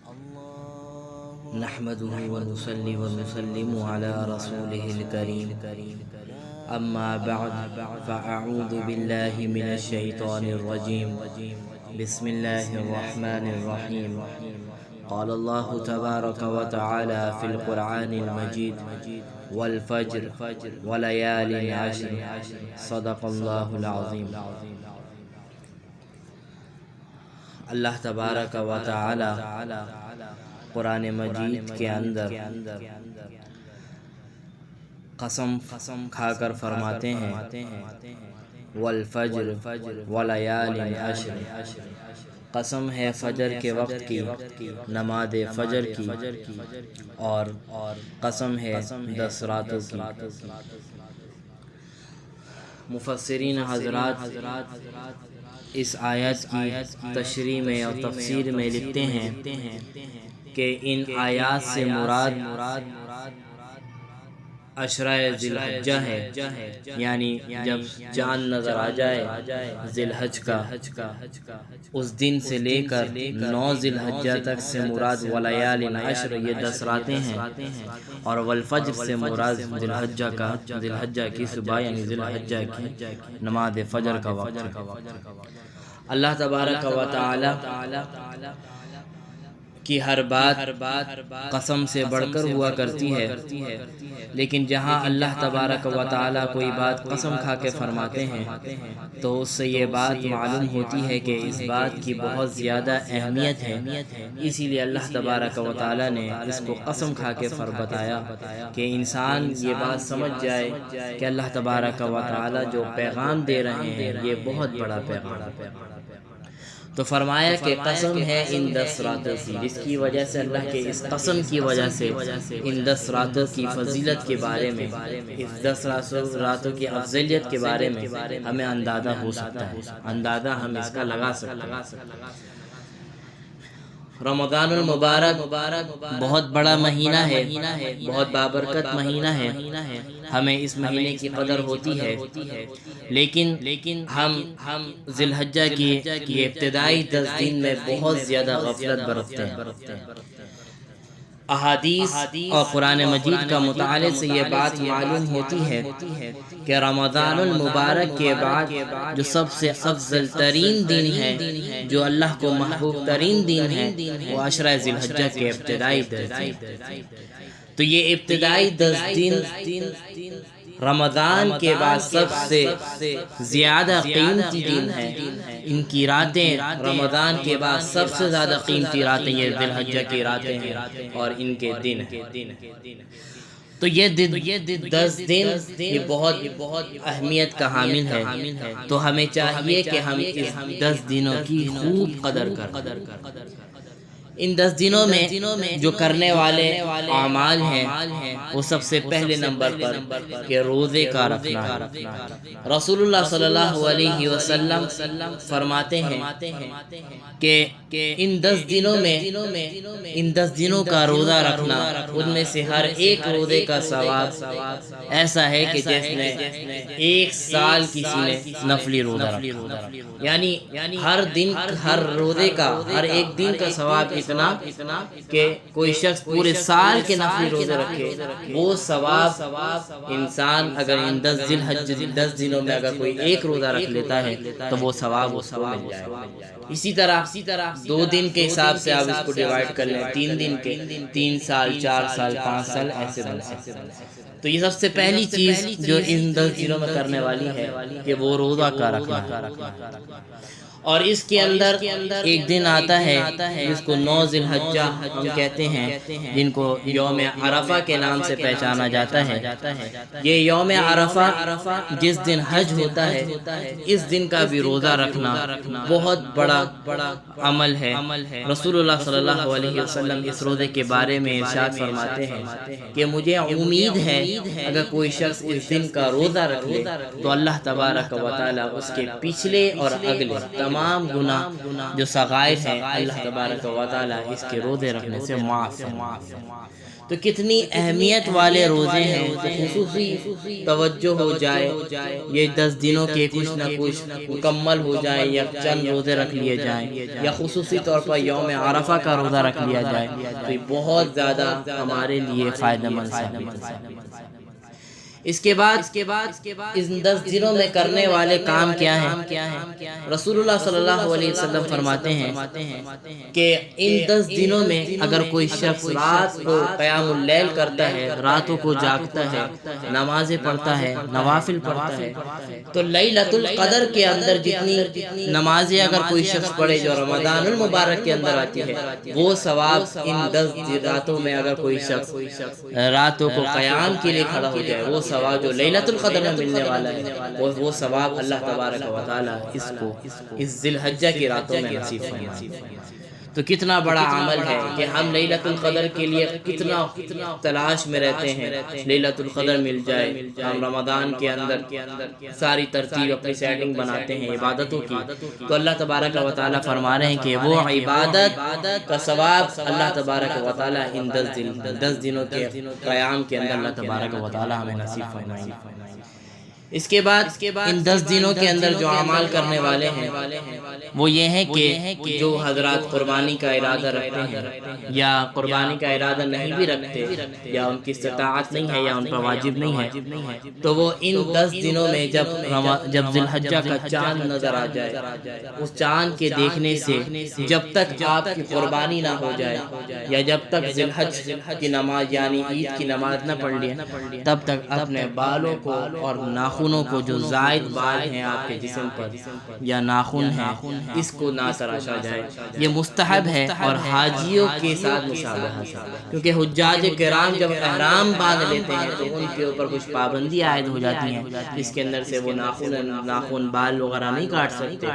نحمده ونصلي ونسلم على رسوله الكريم أما بعد فأعوذ بالله من الشيطان الرجيم بسم الله الرحمن الرحيم قال الله تبارك وتعالى في القرآن المجيد والفجر وليال عشر صدق الله العظيم۔ اللہ تبارک و تعالی قرآن مجید کے اندر قسم کھا کر فرماتے ہیں والفجر ولیال عشر، قسم ہے فجر کے وقت کی، نماز فجر کی، اور قسم ہے 10 راتوں کی۔ مفسرین حضرات اس آیت کی تشریح میں اور تفسیر میں لکھتے ہیں کہ ان آیات سے مراد عشرہ ذی الحجہ ہے، یعنی جب چاند نظر آ جائے ذی الحج کا، اس دن سے لے کر 9 ذی الحجہ تک سے مراد ولیال عشر، یہ 10 راتیں ہیں، اور والفجر سے مراد ذی الحجہ کی صبح، یعنی ذی الحجہ کی نماز فجر کا وقت۔ اللہ تبارک و تعالی کی ہر بات قسم سے بڑھ کر ہوا کرتی ہے، لیکن جہاں اللہ تبارک و تعالی کوئی بات قسم کھا کے فرماتے ہیں تو اس سے یہ بات معلوم ہوتی ہے کہ اس بات کی بہت زیادہ اہمیت ہے، اسی لیے اللہ تبارک و تعالی نے اس کو قسم کھا کے بتایا کہ انسان یہ بات سمجھ جائے کہ اللہ تبارک و تعالی جو پیغام دے رہے ہیں یہ بہت بڑا پیغام ہے۔ تو فرمایا کہ قسم ہے ان 10 راتوں کی، جس کی وجہ سے اللہ کے اس قسم کی وجہ سے ان 10 راتوں کی فضیلت کے بارے میں، اس 10 راتوں کی افضلیت کے بارے میں ہمیں اندازہ ہو سکتا ہے، اندازہ ہم اس کا لگا سکتے ہیں۔ رمضان المبارک بہت بڑا مہینہ ہے، بہت بابرکت مہینہ ہے، ہمیں اس مہینے کی قدر ہوتی ہے، لیکن ہم ذی الحجہ کی یہ ابتدائی 10 دن میں بہت زیادہ غفلت برتتے ہیں۔ احادیث اور قرآن مجید کا مطالعے سے یہ بات معلوم ہوتی ہے کہ رمضان المبارک کے بعد جو سب سے افضل ترین دن ہے، جو اللہ کو محبوب ترین دن ہے، وہ عشرہ ذی الحجہ کے ابتدائی 10 دن۔ تو یہ ابتدائی 10 دن رمضان کے بعد سب سے زیادہ قیمتی دن ہے، ان کی راتیں رمضان کے بعد سب سے زیادہ قیمتی راتیں یہ ذی الحجہ کی راتیں ہیں اور ان کے دن ہیں۔ تو یہ 10 دن یہ بہت اہمیت کا حامل ہے، تو ہمیں چاہیے کہ ہم اس 10 دنوں کی خوب قدر کریں۔ ان 10 دنوں میں جو کرنے والے اعمال ہیں وہ سب سے پہلے نمبر پر کہ روزے کا رکھنا ہے۔ رسول اللہ صلی اللہ علیہ وسلم فرماتے ہیں کہ ان 10 دنوں کا روزہ رکھنا، ان میں سے ہر ایک روزے کا ثواب ایسا ہے کہ جس نے 1 سال کسی نے نفلی روزہ رکھا، یعنی ہر دن ہر روزے کا ہر ایک دن کا ثواب اتنا کہ کوئی شخص پورے سال کے نفلی روزے رکھے، وہ ثواب انسان اگر ان 10 دنوں میں اگر کوئی ایک روزہ رکھ لیتا ہے تو وہ ثواب اس کو مل جائے گا۔ اسی طرح 2 دن کے حساب سے آپ اس کو ڈیوائیڈ کر لیں، 3 دن کے 3 سال 4 سال 5 سال ایسے بن سکتے ہیں۔ تو یہ سب سے پہلی چیز جو ان 10 دنوں میں کرنے والی ہے کہ وہ روزہ کا رکھنا، اور اس کے اندر ایک دن آتا ہے جس کو 9 ذی الحجہ ہم کہتے ہیں، جن کو یوم عرفہ کے نام سے پہچانا جاتا ہے۔ یہ یوم عرفہ جس دن حج ہوتا ہے، اس دن کا بھی روزہ رکھنا بہت بڑا عمل ہے۔ رسول اللہ صلی اللہ علیہ وسلم اس روزے کے بارے میں ارشاد فرماتے ہیں کہ مجھے امید ہے اگر کوئی شخص اس دن کا روزہ رکھ لے تو اللہ تبارک و تعالی اس کے پچھلے اور اگلے تمام تمام گناہ جو صغائر ہیں اللہ تبارک و تعالی اس کے روزے رکھنے سے معاف ہے۔ تو کتنی اہمیت والے روزے ہیں، تو خصوصی توجہ ہو جائے، یہ 10 دنوں کے کچھ نہ کچھ مکمل ہو جائے، یا چند روزے رکھ لیے جائیں، یا خصوصی طور پر یوم عرفہ کا روزہ رکھ لیا جائے، تو یہ بہت زیادہ ہمارے لیے فائدہ مند ثابت ہے۔ اس کے بعد ان 10 دنوں میں کرنے والے کام کیا ہیں؟ رسول اللہ صلی اللہ علیہ وسلم فرماتے ہیں کہ ان 10 دنوں میں اگر کوئی شخص رات کو قیام اللیل کرتا ہے، راتوں کو جاگتا ہے، نمازیں پڑھتا ہے، نوافل پڑھتا ہے، تو لیلۃ القدر کے اندر جتنی نمازیں اگر کوئی شخص پڑھے جو رمضان المبارک کے اندر آتی ہے، وہ ثواب ان 10 راتوں میں اگر کوئی شخص راتوں کو قیام کے لیے کھڑا ہو جائے، وہ ثواب جو لیلۃ القدر میں ملنے والا ہے، وہ ثواب اللہ تبارک و تعالی اس کو اس ذی الحجہ کی راتوں میں نصیب فرمائے۔ تو کتنا بڑا عمل ہے کہ ہم لیلۃ القدر کے لیے کتنا تلاش میں رہتے ہیں، لیلۃ القدر مل جائے۔ ہم رمضان کے اندر ساری ترتیب اپنی سیٹنگ بناتے ہیں عبادتوں کی، تو اللہ تبارک و تعالی فرما رہے ہیں کہ وہ عبادت کا ثواب اللہ تبارک و تعالی ان 10 دنوں کے قیام کے اندر اللہ تبارک و تعالی ہمیں نصیب فرمائے۔ اس کے بعد ان 10 دنوں کے اندر جو اعمال کرنے والے ہیں وہ یہ ہیں کہ جو حضرات قربانی کا ارادہ رکھتے ہیں یا قربانی کا ارادہ نہیں بھی رکھتے، یا ان کی استطاعت نہیں ہے، یا ان پر واجب نہیں ہے، تو وہ ان 10 دنوں میں جب ذی الحجہ کا چاند نظر آ جائے، اس چاند کے دیکھنے سے جب تک آپ کی قربانی نہ ہو جائے، یا جب تک ذی الحج کی نماز یعنی عید کی نماز نہ پڑھ لیے، تب تک اپنے بالوں کو اور ناخنوں کو جو زائد بال ہیں آپ کے جسم پر یا ناخن ہیں، اس کو نہ تراشا جائے۔ یہ مستحب ہے اور حاجیوں کے ساتھ مشابہت ہے، کیونکہ حجاج کرام جب احرام باندھ لیتے ہیں تو ان کے اوپر کچھ پابندی عائد ہو جاتی ہیں، اس کے اندر سے وہ ناخن بال وغیرہ نہیں کاٹ سکتے،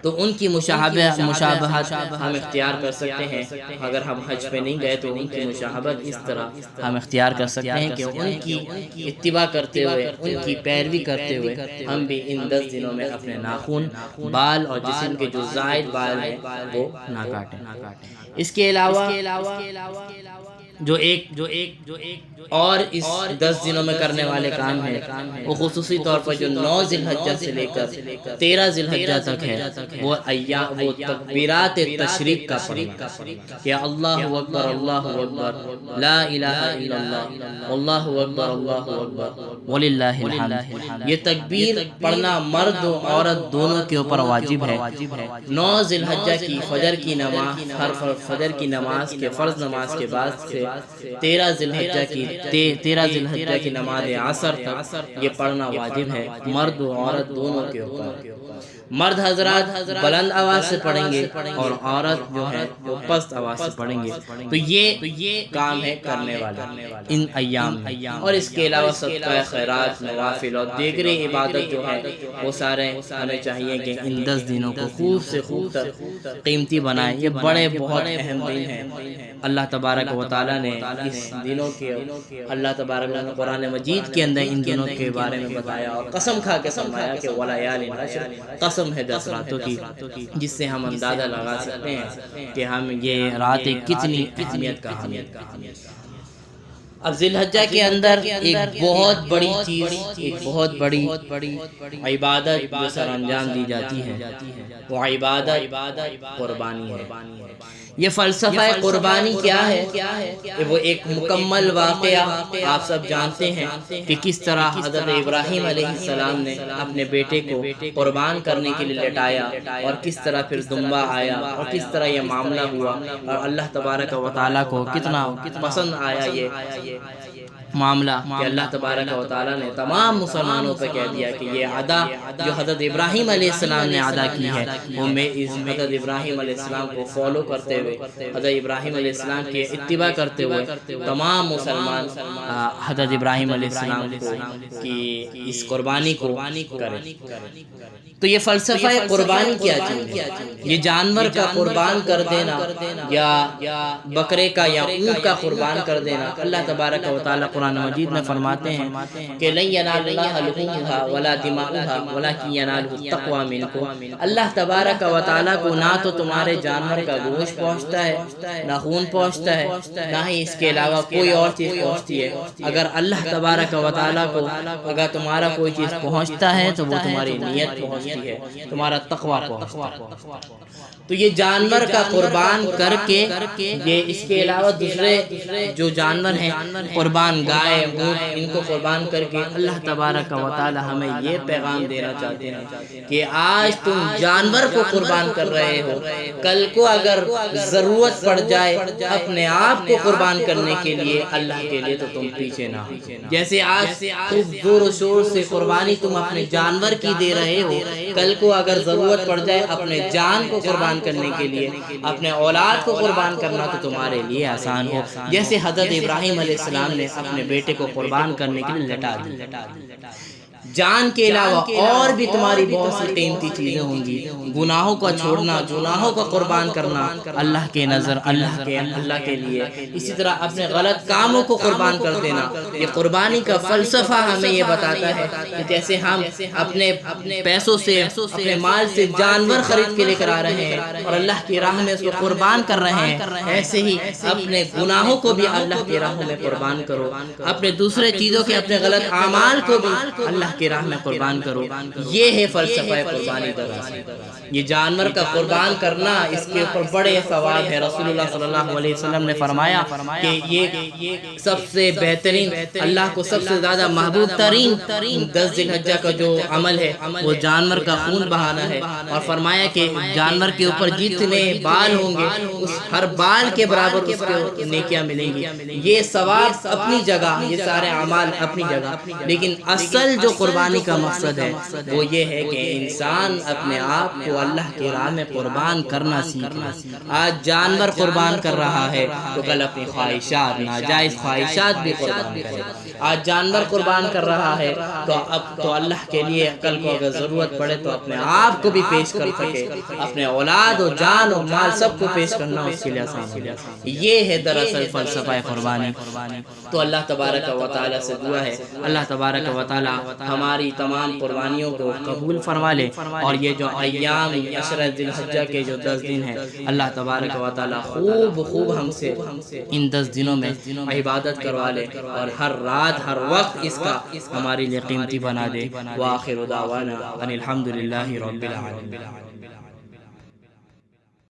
تو ان کی مشابہت ہم اختیار کر سکتے ہیں۔ اگر ہم حج پہ نہیں گئے تو ان کی مشابہت اس طرح ہم اختیار کر سکتے ہیں کہ ان کی اتباع کرتے ہوئے، ان کی پیروی کرتے ہوئے ہم بھی ان 10 دنوں میں اپنے ناخن، بال اور جسم کے جو زائد بال ہیں وہ نہ کاٹیں۔ اس کے علاوہ جو ایک اور اس 10 دنوں میں کرنے والے کام ہیں، وہ خصوصی طور پر جو 9 ذی الحجہ سے لے کر 13 ذی الحجہ تک ہے، وہ تکبیرات تشریق کا پڑھنا، یا اللہ اکبر اللہ اکبر، لا الہ الا اللہ، اللہ اکبر وللہ الحمد۔ یہ تکبیر پڑھنا مرد و عورت دونوں کے اوپر واجب ہے۔ 9 ذی الحجہ کی فجر کی نماز، ہر فجر کی نماز کے فرض نماز کے بعد سے 13 ذی الحجہ کی نماز عصر تک یہ پڑھنا واجب ہے، مرد و عورت دونوں کے اوپر۔ مرد حضرات بلند آواز سے پڑھیں گے اور عورت جو ہے وہ پست آواز سے پڑھیں گے، تو یہ کام ہے کرنے والا ان ایام میں۔ اور اس کے علاوہ صدقہ خیرات، نوافل اور دیگر عبادت جو ہے وہ سارے ہمیں چاہیے کہ ان 10 دنوں کو خوب سے خوب قیمتی بنائیں۔ یہ بڑے بہت اہم دن ہیں، اللہ تبارک و تعالیٰ نے اس دنوں کے اللہ تبارک و تعالیٰ نے قرآن مجید کے اندر ان دنوں کے بارے میں بتایا اور قسم کھا کے فرمایا کہ وَلَيَالٍ عَشْرٍ، قسم ہے 10 راتوں کی، جس سے ہم اندازہ لگا سکتے ہیں کہ ہم یہ راتیں کتنی اہمیت کا حامل ہیں۔ اب ذی الحجہ کے اندر ایک بہت بڑی چیز، ایک بہت بڑی عبادت جو سر انجام دی جاتی ہے، وہ عبادت قربانی ہے۔ یہ فلسفہ قربانی کیا ہے؟ وہ ایک مکمل واقعہ آپ سب جانتے ہیں کہ کس طرح حضرت ابراہیم علیہ السلام نے اپنے بیٹے کو قربان کرنے کے لیے لٹایا، اور کس طرح پھر دمبا آیا، اور کس طرح یہ معاملہ ہوا، اور اللہ تبارک و تعالیٰ کو کتنا پسند آیا یہ معاملہ کہ اللہ تبارک و تعالیٰ نے تمام مسلمانوں پہ کہہ دیا کہ یہ ادا جو حضرت ابراہیم علیہ السلام نے ادا کی ہے، وہ میں اس حضرت ابراہیم علیہ السلام کو فالو کرتے ہوئے، حضرت ابراہیم علیہ السلام کے اتباع کرتے ہوئے تمام مسلمان حضرت ابراہیم علیہ السلام کی اس قربانی کو کریں۔ تو یہ فلسفہ قربانی کیا چیز ہے؟ یہ جانور کا قربان کر دینا یا بکرے کا یا اونٹ کا قربان کر دینا، اللہ تبارک و تعالیٰ قرآن مجید میں فرماتے ہیں کہ لن ینال اللہ لحومها ولا دماؤها ولکن ینالہ التقوی منکم، اللہ تبارک و تعالیٰ کو نہ تو تمہارے جانور کا گوشت پہنچتا ہے، نہ خون پہنچتا ہے، نہ ہی اس کے علاوہ کوئی اور چیز پہنچتی ہے۔ اگر اللہ تبارک و تعالیٰ کو اگر تمہارا کوئی چیز پہنچتا ہے تو وہ تمہاری نیت پہنچتی ہے، تمہارا تقوی پہنچتا ہے۔ تو یہ جانور کا قربان کر کے، یہ اس کے علاوہ دوسرے جو جانور ہیں قربان گائے اونٹ، ان کو قربان کر کے اللہ تبارک و تعالی ہمیں یہ پیغام دینا چاہتے ہیں کہ آج تم جانور کو قربان کر رہے ہو، کل کو اگر ضرورت پڑ جائے اپنے آپ کو قربان کرنے کے لیے اللہ کے لیے تو تم پیچھے نہ ہو۔ جیسے آج خوب زور و شور سے قربانی تم اپنے جانور کی دے رہے ہو، کل کو اگر ضرورت پڑ جائے اپنے جان کو قربان کرنے کے لیے، اپنے اولاد کو قربان کرنا تو تمہارے لیے آسان ہو، جیسے حضرت ابراہیم علیہ السلام نے اپنے بیٹے کو قربان کرنے کے لیے لٹا دی۔ جان کے علاوہ اور بھی تمہاری بہت سی قیمتی چیزیں ہوں گی، گناہوں کا چھوڑنا، گناہوں کا قربان کرنا اللہ کے نظر، اللہ کے لیے، اسی طرح اپنے غلط کاموں کو قربان کر دینا۔ یہ قربانی کا فلسفہ ہمیں یہ بتاتا ہے کہ جیسے ہم اپنے پیسوں سے، اپنے مال سے جانور خرید کے لے کر آ رہے ہیں اور اللہ کی راہ میں اس کو قربان کر رہے ہیں، ایسے ہی اپنے گناہوں کو بھی اللہ کی راہ میں قربان کرو، اپنے دوسرے چیزوں کے، اپنے غلط اعمال کو بھی اللہ کی راہ میں قربان کرو۔ یہ ہے فلسفہ قربانی دراصل۔ یہ جانور کا قربان کرنا، اس کے اوپر بڑے ثواب ہے۔ رسول اللہ صلی اللہ علیہ وسلم نے فرمایا کہ یہ سب سے بہترین، اللہ کو سب سے زیادہ محبوب ترین 10 ذی الحجہ کا جو عمل ہے وہ جانور کا خون بہانا ہے، اور فرمایا کہ جانور کے اوپر جتنے بال ہوں گے اس ہر بال کے برابر اس کو نیکیاں ملیں گی۔ یہ ثواب اپنی جگہ، یہ سارے اعمال اپنی جگہ، لیکن اصل جو قربانی کا مقصد ہے وہ یہ ہے کہ انسان اپنے آپ کو اللہ کی راہ میں قربان کرنا سیکھے۔ آج جانور قربان کر رہا ہے تو کل اپنی خواہشات، ناجائز خواہشات بھی قربان کرے۔ آج جانور قربان کر رہا ہے تو اب تو اللہ کے لیے کل کو اگر ضرورت پڑے تو اپنے آپ کو بھی پیش کر سکے، اپنے اولاد و جان و مال سب کو پیش کرنا اس کے لیے آسان ہو جائے۔ یہ ہے دراصل فلسفہ قربانی۔ تو اللہ تبارک و تعالی سے دعا ہے اللہ تبارک و تعالی ہماری تمام قربانیوں کو قبول فرما لے، اور یہ جو ایام عشرہ ذی الحجہ کے جو 10 دن ہیں اللہ تبارک و تعالی خوب ہم سے ان 10 دنوں میں عبادت کروا لے، اور ہر رات ہر وقت اس کا ہمارے لیے قیمتی بنا دے۔ وآخر دعوانا ان الحمد للہ رب العالمین۔